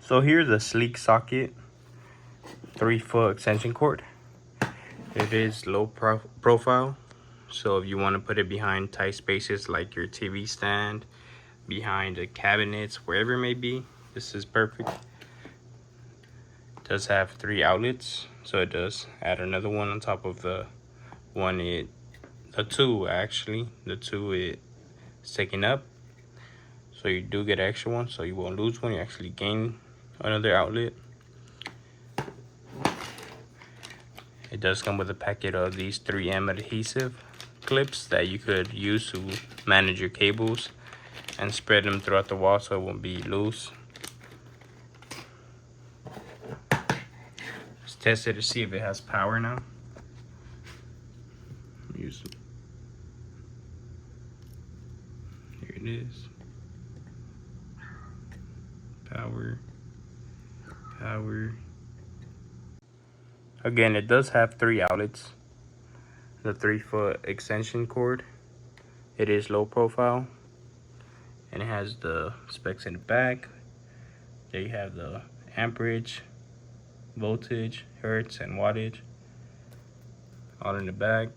So here's a sleek socket 3-foot extension cord. It is low profile, so if you want to put it behind tight spaces like your TV stand, behind the cabinets, wherever it may be, this is perfect. It does have 3 outlets, so it does add another one on top of the one the 2 actually. The 2 it's taking up, so you do get an extra one, so you won't lose one, you actually gain another outlet. It does come with a packet of these 3M adhesive clips that you could use to manage your cables and spread them throughout the wall so it won't be loose. Let's test it to see if it has power now. Use it. Here it is. Power. Again, it does have 3 outlets. The 3-foot extension cord. It is low profile. And it has the specs in the back. There you have the amperage, voltage, hertz, and wattage. All in the back.